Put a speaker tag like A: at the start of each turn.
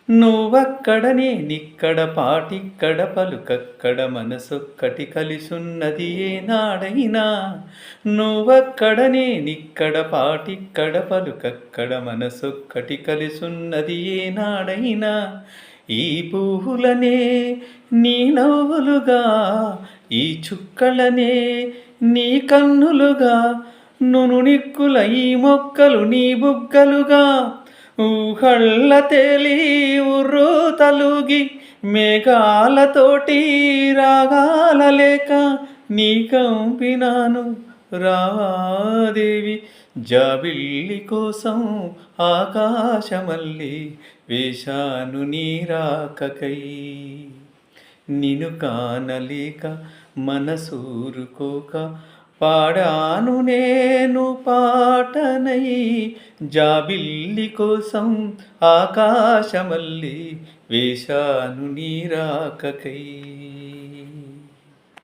A: నువ్వక్కడనే నిక్కడ పాటిక్కడ పలుకక్కడ మనసొక్కటి కలిసున్నది ఏనాడైనా. నువ్వక్కడనే నిక్కడ పాటిక్కడ పలుకక్కడ మనసొక్కటి కలిసున్నది ఏనాడైనా. ఈ పువ్వులనే నీ నవ్వులుగా, ఈ చుక్కలనే నీ కన్నులుగా, నును నిక్కుల ఈ మొక్కలు నీ బుగ్గలుగా. ఊహళ్ళ తేలి ఉర్రూ తలుగి మేఘాలతోటి రాగాల లేక నీ కంపినాను రాదేవి. జాబిల్లి కోసం ఆకాశమల్లి వేశాను నీ రాకకై. నిన్ను కానలేక మనసూరుకోక పాడాను నేను పాటనై. జాబిల్లి కోసం ఆకాశమల్లి వేశాను నీ రాకకై.